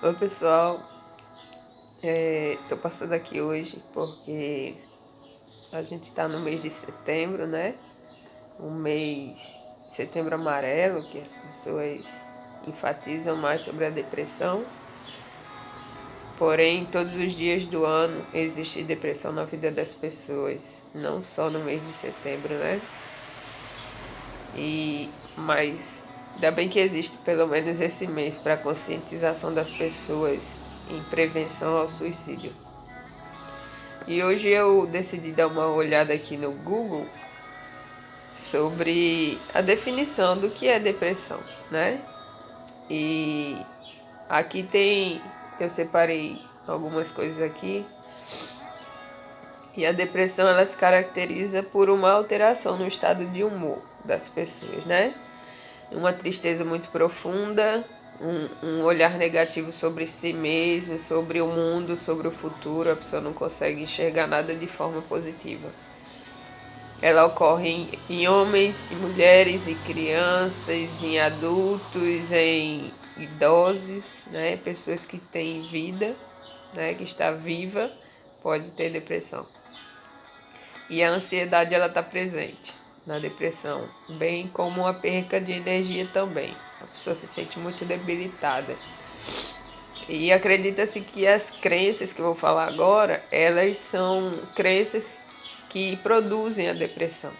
Oi pessoal, tô passando aqui hoje porque a gente tá no mês de setembro, né? Um mês setembro amarelo, que as pessoas enfatizam mais sobre a depressão. Porém, todos os dias do ano existe depressão na vida das pessoas, não só no mês de setembro, né? Mas ainda bem que existe pelo menos esse mês para conscientização das pessoas em prevenção ao suicídio. E hoje eu decidi dar uma olhada aqui no Google sobre a definição do que é depressão, né? E aqui eu separei algumas coisas aqui. E a depressão ela se caracteriza por uma alteração no estado de humor das pessoas, né? Uma tristeza muito profunda, um olhar negativo sobre si mesmo, sobre o mundo, sobre o futuro. A pessoa não consegue enxergar nada de forma positiva. Ela ocorre em homens, em mulheres, em crianças, em adultos, em idosos, né? Pessoas que têm vida, né? Que está viva, pode ter depressão. E a ansiedade ela está presente na depressão, bem como a perca de energia também. A pessoa se sente muito debilitada. E acredita-se que as crenças que eu vou falar agora, elas são crenças que produzem a depressão.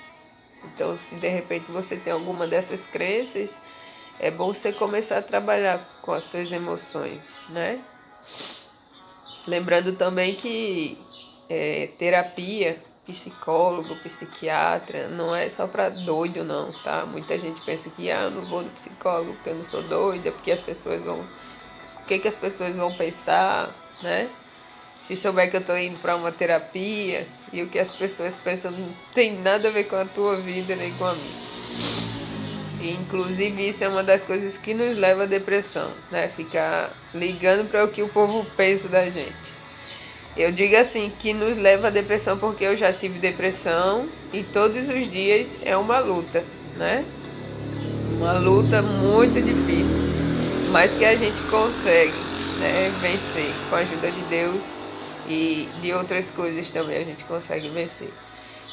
Então, se de repente você tem alguma dessas crenças, é bom você começar a trabalhar com as suas emoções, né? Lembrando também que terapia, psicólogo, psiquiatra, não é só para doido não, tá? Muita gente pensa que eu não vou no psicólogo porque eu não sou doida, porque as pessoas vão... O que as pessoas vão pensar, né? Se souber que eu tô indo para uma terapia e o que as pessoas pensam não tem nada a ver com a tua vida nem com a minha. E, inclusive isso é uma das coisas que nos leva à depressão, né? Ficar ligando para o que o povo pensa da gente. Eu digo assim, que nos leva à depressão porque eu já tive depressão e todos os dias é uma luta, né? Uma luta muito difícil, mas que a gente consegue, né, vencer com a ajuda de Deus e de outras coisas também a gente consegue vencer.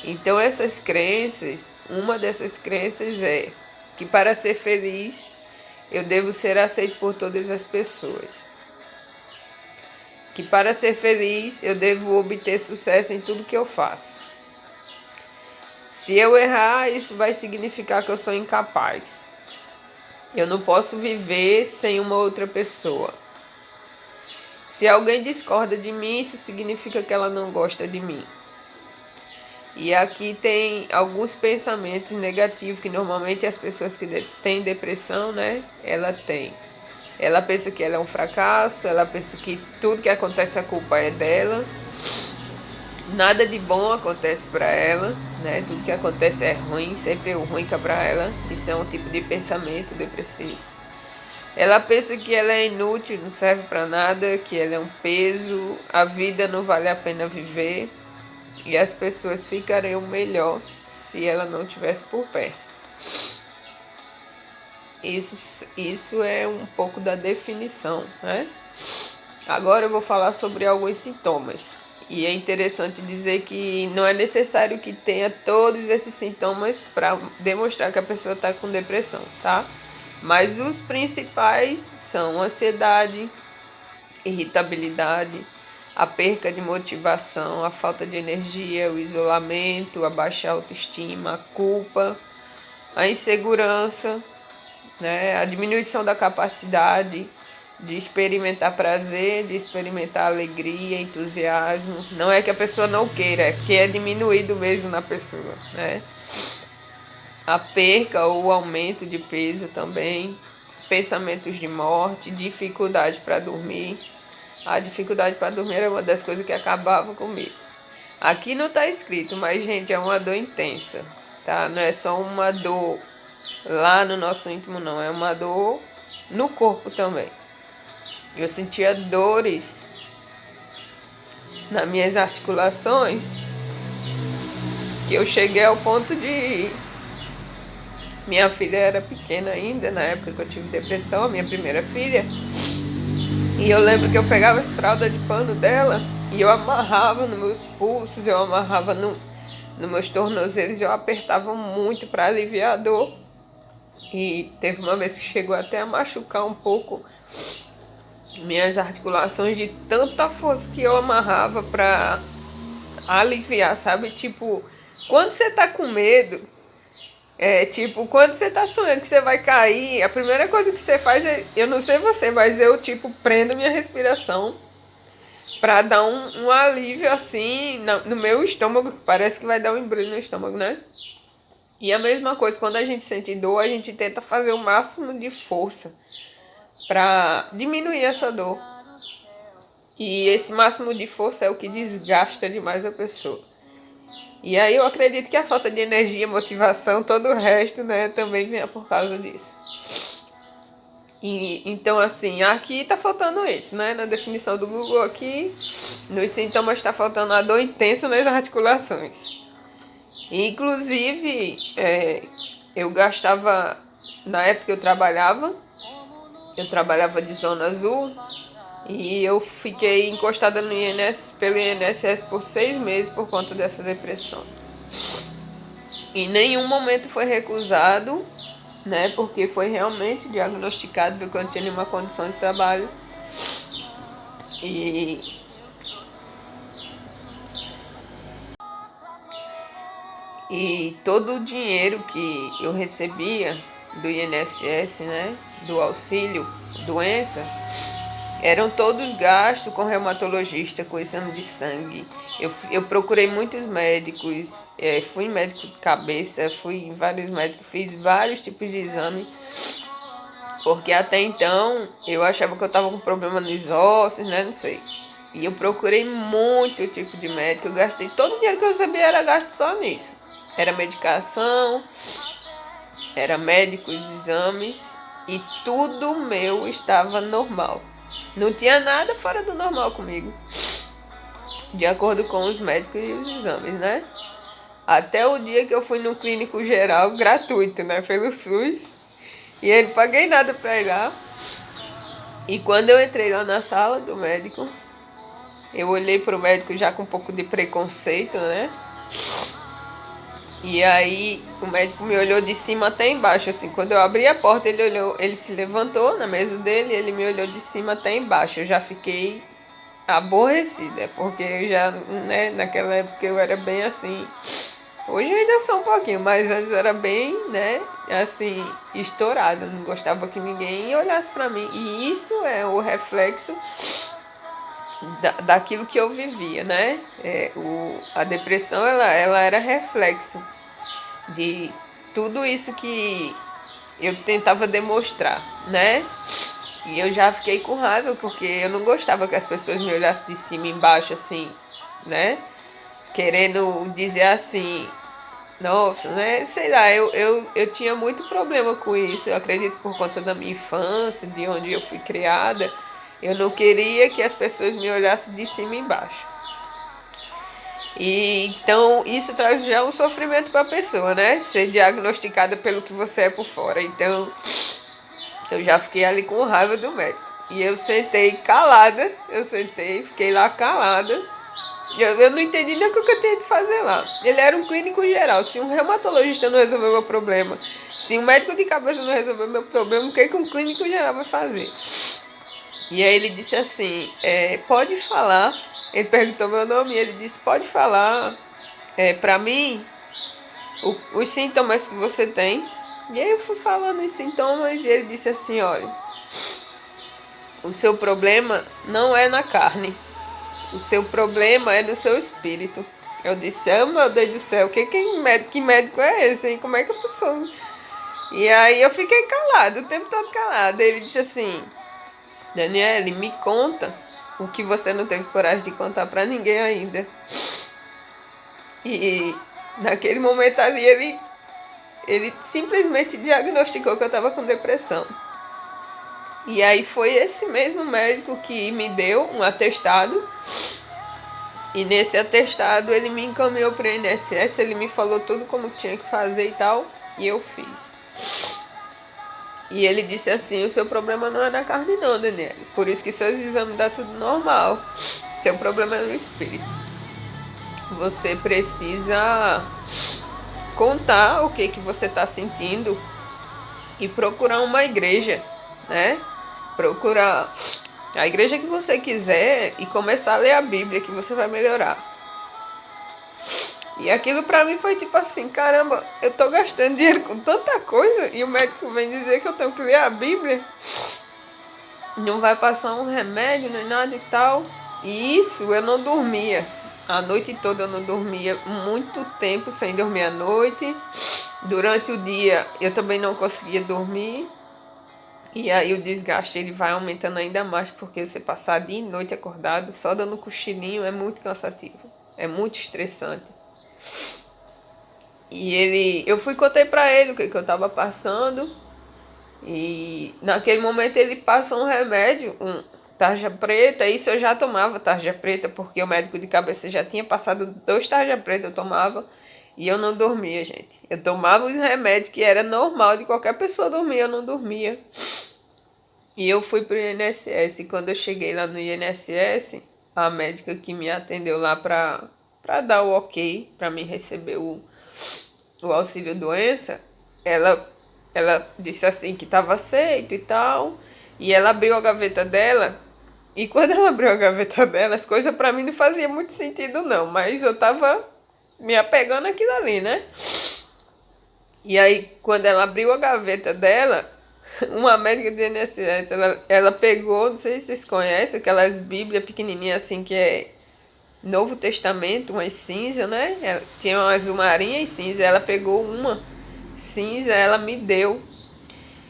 Então essas crenças, uma dessas crenças é que para ser feliz eu devo ser aceito por todas as pessoas. Que para ser feliz eu devo obter sucesso em tudo que eu faço. Se eu errar, isso vai significar que eu sou incapaz. Eu não posso viver sem uma outra pessoa. Se alguém discorda de mim, isso significa que ela não gosta de mim. E aqui tem alguns pensamentos negativos que normalmente as pessoas que têm depressão, né, ela tem. Ela pensa que ela é um fracasso, ela pensa que tudo que acontece a culpa é dela. Nada de bom acontece para ela, né? Tudo que acontece é ruim, sempre o ruim que é para ela. Isso é um tipo de pensamento depressivo. Ela pensa que ela é inútil, não serve para nada, que ela é um peso, a vida não vale a pena viver e as pessoas ficariam melhor se ela não estivesse por perto. Isso é um pouco da definição, né? Agora eu vou falar sobre alguns sintomas. E é interessante dizer que não é necessário que tenha todos esses sintomas para demonstrar que a pessoa está com depressão, tá? Mas os principais são ansiedade, irritabilidade, a perca de motivação, a falta de energia, o isolamento, a baixa autoestima, a culpa, a insegurança, né? A diminuição da capacidade de experimentar prazer, de experimentar alegria, entusiasmo. Não é que a pessoa não queira, é porque é diminuído mesmo na pessoa, né? A perca ou o aumento de peso também, pensamentos de morte, dificuldade para dormir. A dificuldade para dormir era uma das coisas que acabava comigo. Aqui não está escrito, mas, gente, é uma dor intensa, tá? Não é só uma dor lá no nosso íntimo, não. É uma dor no corpo também. Eu sentia dores nas minhas articulações que eu cheguei ao ponto de... Minha filha era pequena ainda, na época que eu tive depressão, a minha primeira filha. E eu lembro que eu pegava as fraldas de pano dela e eu amarrava nos meus pulsos, eu amarrava nos meus tornozelos, eu apertava muito para aliviar a dor. E teve uma vez que chegou até a machucar um pouco minhas articulações de tanta força que eu amarrava para aliviar, sabe? Tipo, quando você tá com medo, tipo, quando você tá sonhando que você vai cair, a primeira coisa que você faz é, eu não sei você, mas eu, tipo, prendo minha respiração pra dar um alívio, assim, no meu estômago, que parece que vai dar um embrulho no estômago, né? E a mesma coisa, quando a gente sente dor, a gente tenta fazer o máximo de força pra diminuir essa dor. E esse máximo de força é o que desgasta demais a pessoa. E aí eu acredito que a falta de energia, motivação, todo o resto, né, também venha por causa disso. E, então, assim, aqui tá faltando isso, né? Na definição do Google aqui, nos sintomas está faltando a dor intensa nas articulações. Inclusive, eu gastava, na época que eu trabalhava de zona azul, e eu fiquei encostada no pelo INSS por 6 meses por conta dessa depressão. Em nenhum momento foi recusado, né? Porque foi realmente diagnosticado porque eu tinha uma condição de trabalho. E todo o dinheiro que eu recebia do INSS, né? Do auxílio doença, eram todos gastos com reumatologista, com exame de sangue. Eu procurei muitos médicos, fui em médico de cabeça, fui em vários médicos, fiz vários tipos de exame, porque até então eu achava que eu estava com problema nos ossos, né? Não sei. E eu procurei muito tipo de médico, eu gastei todo o dinheiro que eu recebia era gasto só nisso. Era medicação, era médicos, exames, e tudo meu estava normal. Não tinha nada fora do normal comigo, de acordo com os médicos e os exames, né? Até o dia que eu fui no clínico geral, gratuito, né? Pelo SUS. E eu não paguei nada pra ir lá. E quando eu entrei lá na sala do médico, eu olhei pro médico já com um pouco de preconceito, né? E aí o médico me olhou de cima até embaixo, assim. Quando eu abri a porta, ele olhou, ele se levantou na mesa dele, ele me olhou de cima até embaixo. Eu já fiquei aborrecida, porque eu já, né, naquela época eu era bem assim. Hoje eu ainda sou um pouquinho, mas antes era bem, né, assim, estourada. Não gostava que ninguém olhasse pra mim. E isso é o reflexo daquilo que eu vivia, né? A depressão, ela era reflexo de tudo isso que eu tentava demonstrar, né? E eu já fiquei com raiva porque eu não gostava que as pessoas me olhassem de cima e embaixo, assim, né? Querendo dizer assim, nossa, né? Sei lá, eu tinha muito problema com isso. Eu acredito por conta da minha infância, de onde eu fui criada. Eu não queria que as pessoas me olhassem de cima e embaixo. E então isso traz já um sofrimento para a pessoa, né? Ser diagnosticada pelo que você é por fora. Então eu já fiquei ali com raiva do médico. E eu sentei calada, fiquei lá calada. Eu não entendi nem o que eu tinha de fazer lá. Ele era um clínico geral. Se um reumatologista não resolveu meu problema, se um médico de cabeça não resolveu meu problema, o que, que um clínico geral vai fazer? E aí ele disse assim, pode falar. Ele perguntou meu nome e ele disse, pode falar pra mim os sintomas que você tem. E aí eu fui falando os sintomas e ele disse assim, olha, o seu problema não é na carne. O seu problema é no seu espírito. Eu disse, meu Deus do céu, que médico é esse, hein? Como é que a pessoa... E aí eu fiquei calada, o tempo todo calada. Ele disse assim, Daniele, me conta o que você não teve coragem de contar pra ninguém ainda. E naquele momento ali ele simplesmente diagnosticou que eu estava com depressão. E aí foi esse mesmo médico que me deu um atestado. E nesse atestado ele me encaminhou para o INSS, ele me falou tudo como tinha que fazer e tal, e eu fiz. E ele disse assim, o seu problema não é na carne não, Daniela. Por isso que seus exames dá tudo normal. Seu problema é no espírito. Você precisa contar o que você está sentindo e procurar uma igreja, né? Procurar a igreja que você quiser e começar a ler a Bíblia, que você vai melhorar. E aquilo pra mim foi tipo assim, caramba, eu tô gastando dinheiro com tanta coisa e o médico vem dizer que eu tenho que ler a Bíblia. Não vai passar um remédio nem nada e tal. E isso eu não dormia. A noite toda eu não dormia, muito tempo sem dormir à noite. Durante o dia eu também não conseguia dormir. E aí o desgaste ele vai aumentando ainda mais, porque você passar dia e noite acordado, só dando cochilinho, é muito cansativo. É muito estressante. E eu fui e contei pra ele o que eu tava passando. E naquele momento ele passou um remédio, um tarja preta. Isso eu já tomava tarja preta, porque o médico de cabeça já tinha passado 2 tarja preta, eu tomava. E eu não dormia, gente. Eu tomava os remédios que era normal de qualquer pessoa dormir, eu não dormia. E eu fui pro INSS. E quando eu cheguei lá no INSS, a médica que me atendeu lá pra dar o ok, pra mim receber o auxílio doença, ela disse assim que estava aceito e tal. E ela abriu a gaveta dela. E quando ela abriu a gaveta dela, as coisas pra mim não faziam muito sentido não. Mas eu tava me apegando àquilo ali, né? E aí, quando ela abriu a gaveta dela, uma médica do INSS, ela pegou, não sei se vocês conhecem, aquelas bíblias pequenininhas assim, que é Novo Testamento, umas cinza, né? Tinha uma azul marinha e cinza. Ela pegou uma cinza, ela me deu.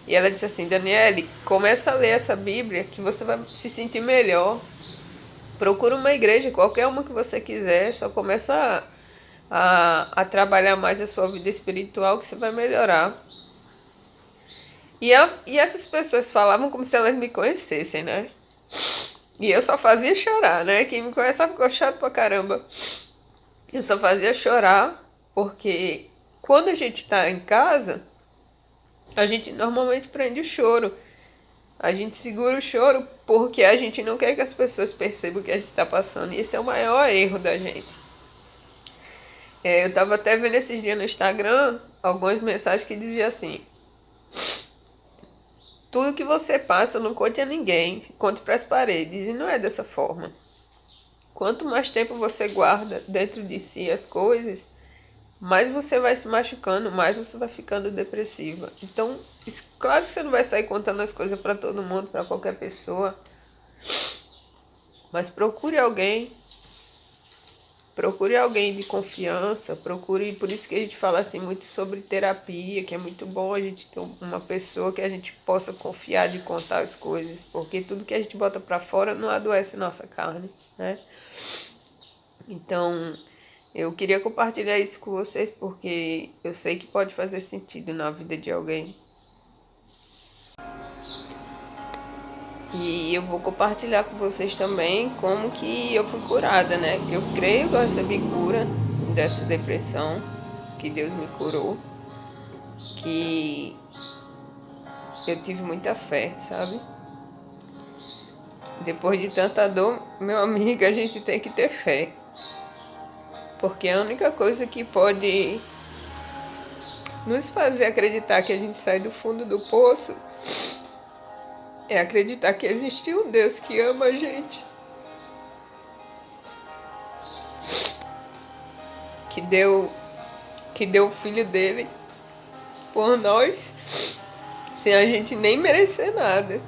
E ela disse assim, Daniele, começa a ler essa Bíblia que você vai se sentir melhor. Procura uma igreja, qualquer uma que você quiser, só começa a trabalhar mais a sua vida espiritual que você vai melhorar. E essas pessoas falavam como se elas me conhecessem, né? E eu só fazia chorar, né? Quem me conhece sabe que eu choro pra caramba. Eu só fazia chorar porque quando a gente tá em casa, a gente normalmente prende o choro. A gente segura o choro porque a gente não quer que as pessoas percebam o que a gente está passando. E esse é o maior erro da gente. Eu tava até vendo esses dias no Instagram algumas mensagens que diziam assim: tudo que você passa, não conte a ninguém, conte para as paredes. E não é dessa forma. Quanto mais tempo você guarda dentro de si as coisas, mais você vai se machucando, mais você vai ficando depressiva. Então, claro que você não vai sair contando as coisas para todo mundo, para qualquer pessoa. Mas procure alguém de confiança, procure, por isso que a gente fala assim muito sobre terapia, que é muito bom a gente ter uma pessoa que a gente possa confiar de contar as coisas, porque tudo que a gente bota para fora não adoece nossa carne, né? Então, eu queria compartilhar isso com vocês porque eu sei que pode fazer sentido na vida de alguém. E eu vou compartilhar com vocês também como que eu fui curada, né? Eu creio que eu recebi cura dessa depressão, que Deus me curou, que eu tive muita fé, sabe? Depois de tanta dor, meu amigo, a gente tem que ter fé. Porque a única coisa que pode nos fazer acreditar que a gente sai do fundo do poço é acreditar que existe um Deus que ama a gente. Que deu o filho dele por nós, sem a gente nem merecer nada.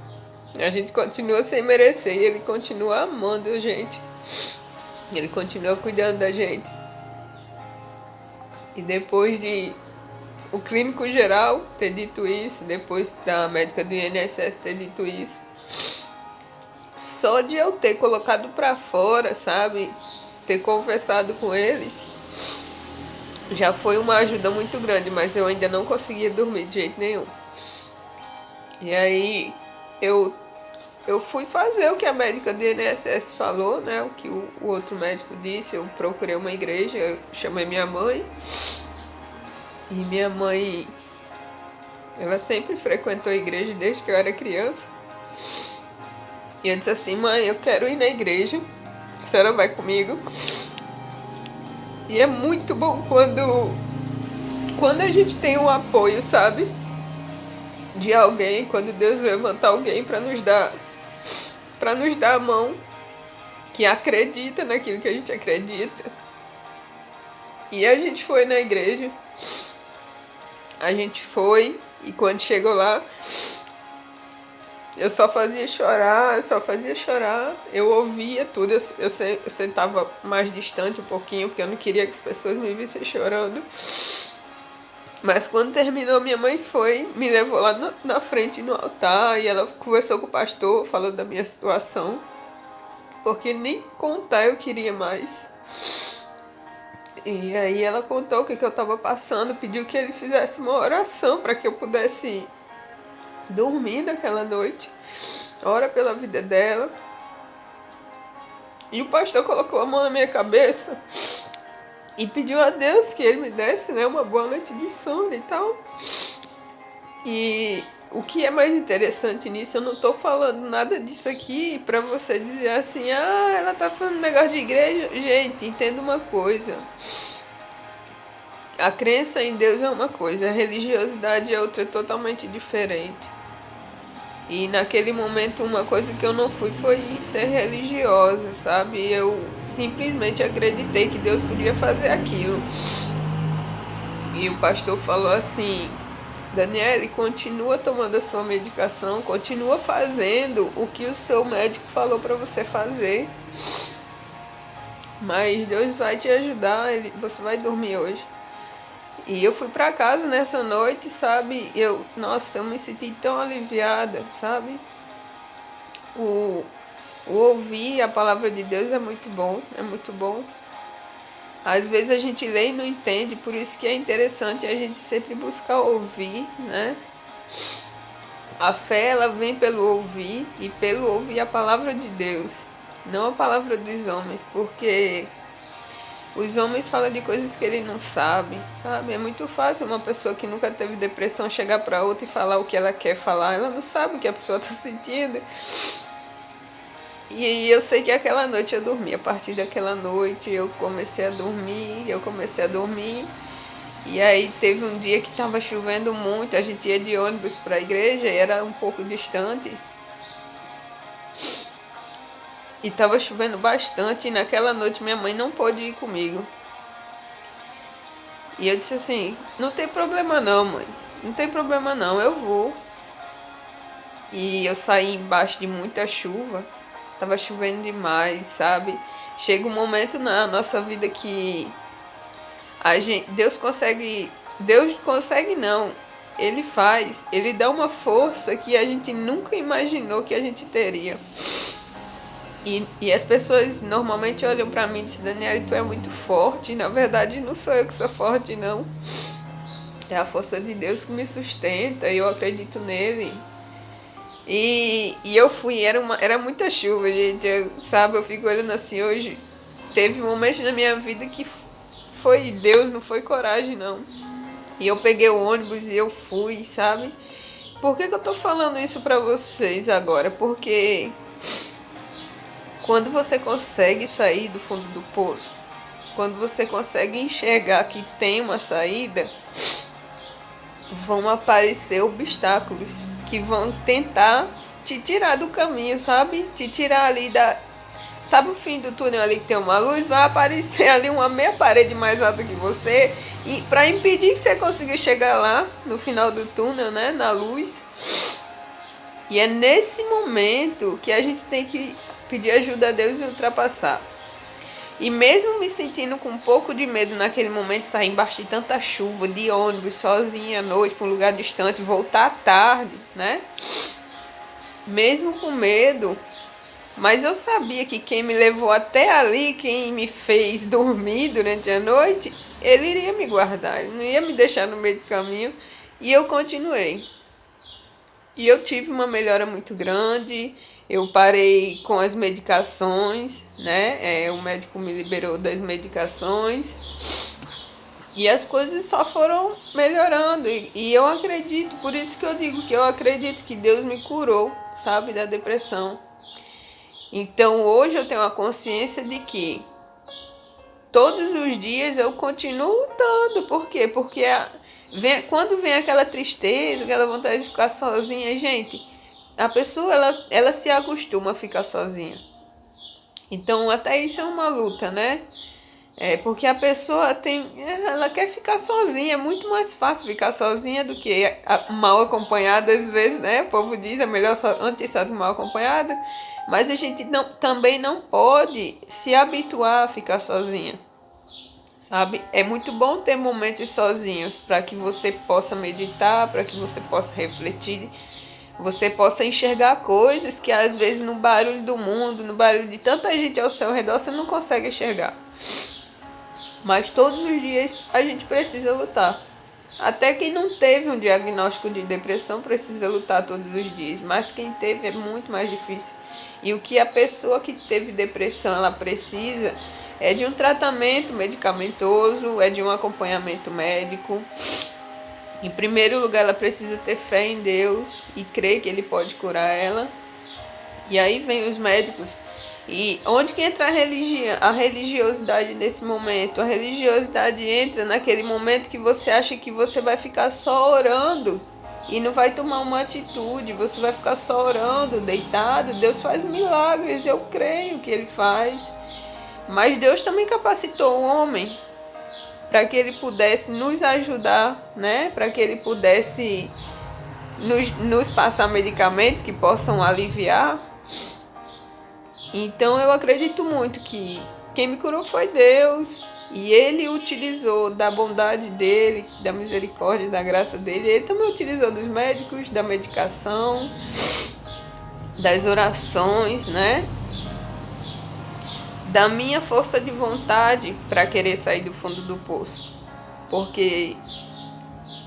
A gente continua sem merecer e ele continua amando a gente. Ele continua cuidando da gente. E depois de o clínico geral ter dito isso, depois da médica do INSS ter dito isso, só de eu ter colocado pra fora, sabe, ter conversado com eles, já foi uma ajuda muito grande, mas eu ainda não conseguia dormir de jeito nenhum. E aí eu fui fazer o que a médica do INSS falou, né, o que o outro médico disse. Eu procurei uma igreja, eu chamei minha mãe, e minha mãe Ela sempre frequentou a igreja desde que eu era criança. E eu disse assim: mãe, eu quero ir na igreja, a senhora vai comigo? E é muito bom quando a gente tem um apoio, sabe? De alguém, quando Deus levanta alguém para nos dar a mão, que acredita naquilo que a gente acredita. E a gente foi na igreja. A gente foi, e quando chegou lá, eu só fazia chorar, eu ouvia tudo, eu sentava mais distante um pouquinho, porque eu não queria que as pessoas me vissem chorando. Mas quando terminou, minha mãe foi, me levou lá na frente no altar, e ela conversou com o pastor, falando da minha situação, porque nem contar eu queria mais. E aí ela contou o que eu estava passando, pediu que ele fizesse uma oração para que eu pudesse dormir naquela noite. Ora pela vida dela. E o pastor colocou a mão na minha cabeça e pediu a Deus que ele me desse, né, uma boa noite de sono e tal. E o que é mais interessante nisso, eu não tô falando nada disso aqui pra você dizer assim: ah, ela tá falando negócio de igreja. Gente, entenda uma coisa. A crença em Deus é uma coisa, a religiosidade é outra, totalmente diferente. E naquele momento uma coisa que eu não fui foi ser religiosa, sabe? Eu simplesmente acreditei que Deus podia fazer aquilo. E o pastor falou assim: Daniele, continua tomando a sua medicação, continua fazendo o que o seu médico falou para você fazer. Mas Deus vai te ajudar, você vai dormir hoje. E eu fui para casa nessa noite, sabe? Nossa, eu me senti tão aliviada, sabe? O ouvir a palavra de Deus é muito bom, é muito bom. Às vezes a gente lê e não entende, por isso que é interessante a gente sempre buscar ouvir, né? A fé, ela vem pelo ouvir, e pelo ouvir a palavra de Deus, não a palavra dos homens, porque os homens falam de coisas que eles não sabem, sabe? É muito fácil uma pessoa que nunca teve depressão chegar para outra e falar o que ela quer falar. Ela não sabe o que a pessoa está sentindo. E eu sei que aquela noite eu dormi. A partir daquela noite eu comecei a dormir. E aí teve um dia que estava chovendo muito. A gente ia de ônibus para a igreja e era um pouco distante. E estava chovendo bastante, e naquela noite minha mãe não pôde ir comigo. E eu disse assim: não tem problema não, mãe. Não tem problema não, eu vou. E eu saí embaixo de muita chuva. Tava chovendo demais, sabe? Chega um momento na nossa vida que Deus consegue não. Ele faz, ele dá uma força que a gente nunca imaginou que a gente teria. E as pessoas normalmente olham pra mim e dizem: Daniele, tu é muito forte. E na verdade não sou eu que sou forte, não. É a força de Deus que me sustenta e eu acredito nele. E eu fui, era muita chuva, gente. Sabe, eu fico olhando assim hoje. Teve momentos na minha vida que foi Deus, não foi coragem, não. E eu peguei o ônibus e eu fui, sabe? Por que eu tô falando isso pra vocês agora? Porque quando você consegue sair do fundo do poço, quando você consegue enxergar que tem uma saída, vão aparecer obstáculos que vão tentar te tirar do caminho, sabe? Te tirar ali da... Sabe o fim do túnel ali que tem uma luz? Vai aparecer ali uma meia parede mais alta que você, e para impedir que você consiga chegar lá no final do túnel, né? Na luz. E é nesse momento que a gente tem que pedir ajuda a Deus e ultrapassar. E mesmo me sentindo com um pouco de medo naquele momento, sair embaixo de tanta chuva, de ônibus, sozinha à noite, para um lugar distante, voltar à tarde, né? Mesmo com medo, mas eu sabia que quem me levou até ali, quem me fez dormir durante a noite, ele iria me guardar, ele não ia me deixar no meio do caminho. E eu continuei. E eu tive uma melhora muito grande. Eu parei com as medicações, né? O médico me liberou das medicações. E as coisas só foram melhorando. E eu acredito, por isso que eu digo que eu acredito que Deus me curou, sabe, da depressão. Então hoje eu tenho a consciência de que todos os dias eu continuo lutando. Por quê? Porque quando vem aquela tristeza, aquela vontade de ficar sozinha, gente, a pessoa ela se acostuma a ficar sozinha. Então até isso é uma luta, né? Porque a pessoa ela quer ficar sozinha, é muito mais fácil ficar sozinha do que mal acompanhada às vezes, né? O povo diz, é melhor antes só do mal acompanhada, mas a gente também não pode se habituar a ficar sozinha, sabe? É muito bom ter momentos sozinhos para que você possa meditar, para que você possa refletir, você possa enxergar coisas que às vezes no barulho do mundo, no barulho de tanta gente ao seu redor, você não consegue enxergar. Mas todos os dias a gente precisa lutar. Até quem não teve um diagnóstico de depressão precisa lutar todos os dias. Mas quem teve é muito mais difícil. E o que a pessoa que teve depressão ela precisa é de um tratamento medicamentoso, é de um acompanhamento médico. Em primeiro lugar, ela precisa ter fé em Deus e crer que Ele pode curar ela. E aí vem os médicos. E onde que entra a religiosidade nesse momento? A religiosidade entra naquele momento que você acha que você vai ficar só orando e não vai tomar uma atitude, você vai ficar só orando, deitado. Deus faz milagres, eu creio que Ele faz. Mas Deus também capacitou o homem para que ele pudesse nos ajudar, né? Para que ele pudesse nos passar medicamentos que possam aliviar. Então eu acredito muito que quem me curou foi Deus. E Ele utilizou da bondade dEle, da misericórdia, da graça dEle. Ele também utilizou dos médicos, da medicação, das orações, né? Da minha força de vontade para querer sair do fundo do poço. Porque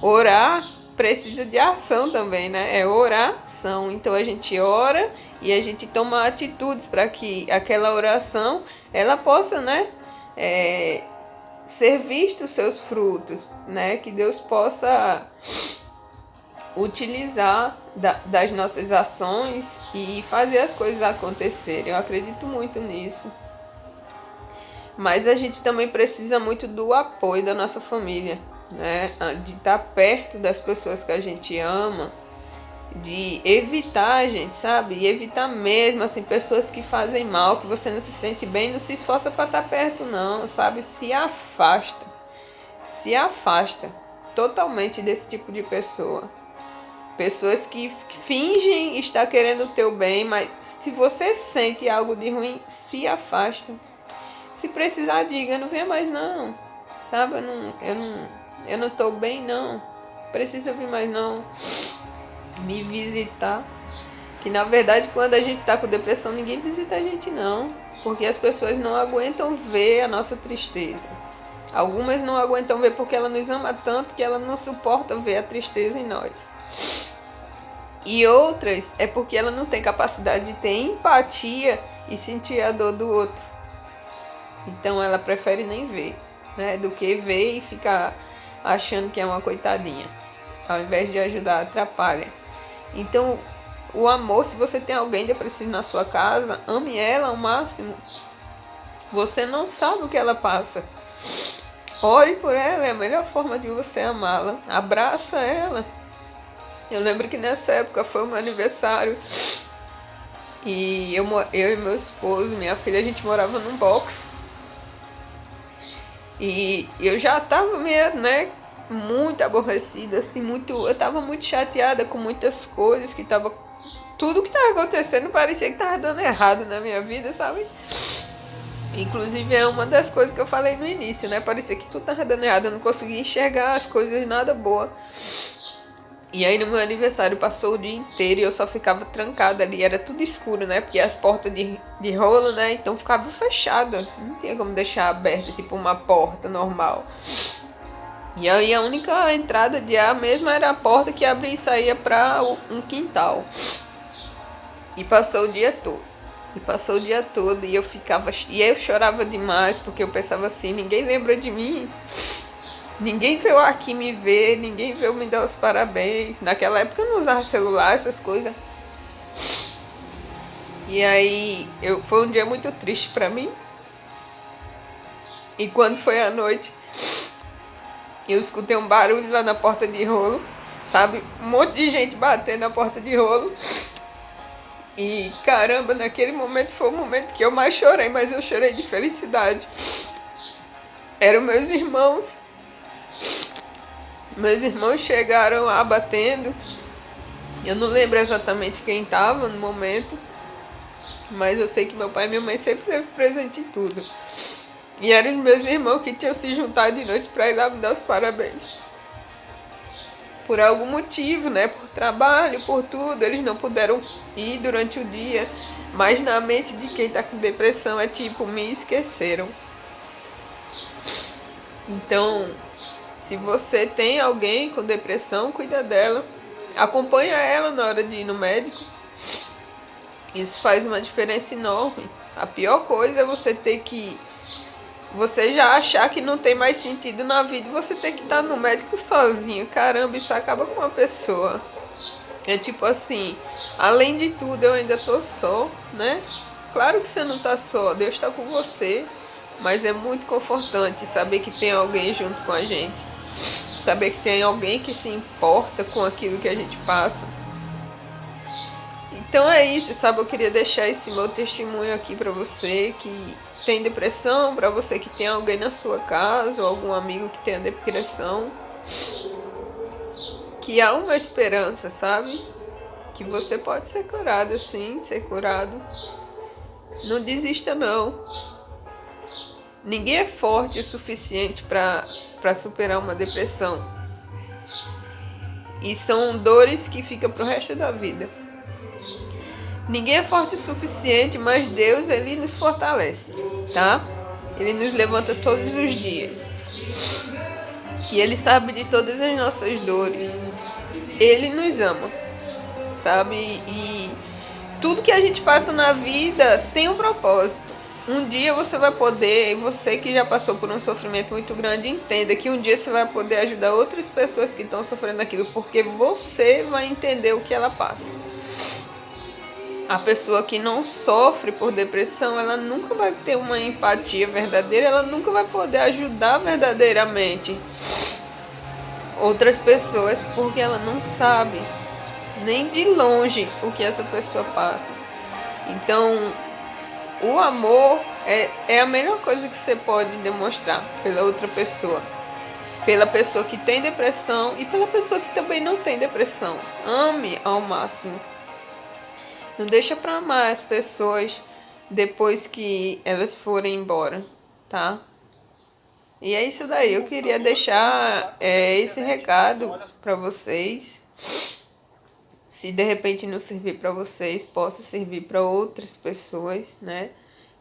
orar precisa de ação também, né? É oração. Então a gente ora e a gente toma atitudes para que aquela oração ela possa, né, ser visto os seus frutos, né? Que Deus possa utilizar das nossas ações e fazer as coisas acontecerem. Eu acredito muito nisso. Mas a gente também precisa muito do apoio da nossa família, né? De estar perto das pessoas que a gente ama, de evitar, gente, sabe? E evitar mesmo, assim, pessoas que fazem mal, que você não se sente bem, não se esforça para estar perto, não, sabe? Se afasta totalmente desse tipo de pessoa. Pessoas que fingem estar querendo o teu bem, mas se você sente algo de ruim, se afasta. Se precisar, diga, não venha mais não, sabe? Eu não tô bem não, precisa vir mais não, me visitar. Que na verdade quando a gente tá com depressão ninguém visita a gente não, porque as pessoas não aguentam ver a nossa tristeza. Algumas não aguentam ver porque ela nos ama tanto que ela não suporta ver a tristeza em nós. E outras é porque ela não tem capacidade de ter empatia e sentir a dor do outro. Então ela prefere nem ver, né? Do que ver e ficar achando que é uma coitadinha. Ao invés de ajudar, atrapalha. Então, o amor, se você tem alguém depressivo na sua casa, ame ela ao máximo. Você não sabe o que ela passa. Ore por ela, é a melhor forma de você amá-la. Abraça ela. Eu lembro que nessa época foi o meu aniversário. E eu e meu esposo, minha filha, a gente morava num box. E eu já tava meio, né, muito aborrecida, assim, eu tava muito chateada com muitas coisas tudo que tava acontecendo parecia que tava dando errado na minha vida, sabe? Inclusive é uma das coisas que eu falei no início, né, parecia que tudo tava dando errado, eu não conseguia enxergar as coisas nada boa. E aí no meu aniversário passou o dia inteiro e eu só ficava trancada ali, era tudo escuro, né? Porque as portas de rolo, né? Então ficava fechada, não tinha como deixar aberta, tipo uma porta normal. E aí a única entrada de ar mesmo era a porta que abria e saía para um quintal. E passou o dia todo. E eu chorava demais, porque eu pensava assim, ninguém lembra de mim. Ninguém veio aqui me ver, ninguém veio me dar os parabéns. Naquela época eu não usava celular, essas coisas. E aí foi um dia muito triste pra mim. E quando foi à noite, eu escutei um barulho lá na porta de rolo, sabe? Um monte de gente batendo na porta de rolo. E caramba, naquele momento foi o momento que eu mais chorei, mas eu chorei de felicidade. Eram meus irmãos. Meus irmãos chegaram lá batendo. Eu não lembro exatamente quem estava no momento, mas eu sei que meu pai e minha mãe sempre esteve presente em tudo. E eram os meus irmãos que tinham se juntado de noite para ir lá me dar os parabéns. Por algum motivo, né? Por trabalho, por tudo, eles não puderam ir durante o dia. Mas na mente de quem tá com depressão é tipo, me esqueceram. Então, se você tem alguém com depressão, cuida dela. Acompanha ela na hora de ir no médico. Isso faz uma diferença enorme. A pior coisa é você já achar que não tem mais sentido na vida e você ter que estar no médico sozinho. Caramba, isso acaba com uma pessoa. É tipo assim, além de tudo eu ainda tô só, né? Claro que você não tá só, Deus está com você. Mas é muito confortante saber que tem alguém junto com a gente. Saber que tem alguém que se importa com aquilo que a gente passa. Então é isso, sabe? Eu queria deixar esse meu testemunho aqui pra você que tem depressão, pra você que tem alguém na sua casa ou algum amigo que tenha depressão. Que há uma esperança, sabe? Que você pode ser curado, sim, ser curado. Não desista, não. Ninguém é forte o suficiente para superar uma depressão. E são dores que ficam pro resto da vida. Ninguém é forte o suficiente, mas Deus, Ele nos fortalece, tá? Ele nos levanta todos os dias. E Ele sabe de todas as nossas dores. Ele nos ama, sabe? E tudo que a gente passa na vida tem um propósito. Um dia você vai poder, você que já passou por um sofrimento muito grande, entenda que um dia você vai poder ajudar outras pessoas que estão sofrendo aquilo, porque você vai entender o que ela passa. A pessoa que não sofre por depressão, ela nunca vai ter uma empatia verdadeira, ela nunca vai poder ajudar verdadeiramente outras pessoas, porque ela não sabe nem de longe o que essa pessoa passa. Então, o amor é a melhor coisa que você pode demonstrar pela outra pessoa. Pela pessoa que tem depressão e pela pessoa que também não tem depressão. Ame ao máximo. Não deixa pra amar as pessoas depois que elas forem embora, tá? E é isso daí. Eu queria deixar esse recado pra vocês. Se de repente não servir para vocês, possa servir para outras pessoas, né?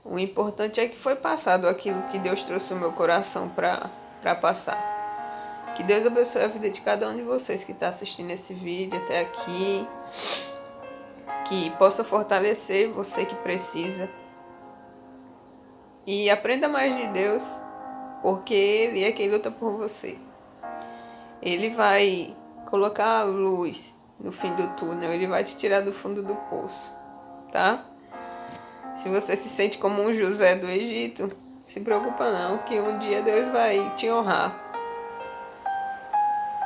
O importante é que foi passado aquilo que Deus trouxe no meu coração para passar. Que Deus abençoe a vida de cada um de vocês que está assistindo esse vídeo até aqui. Que possa fortalecer você que precisa. E aprenda mais de Deus, porque Ele é quem luta por você. Ele vai colocar a luz no fim do túnel, Ele vai te tirar do fundo do poço, tá? Se você se sente como um José do Egito, se preocupa não, que um dia Deus vai te honrar.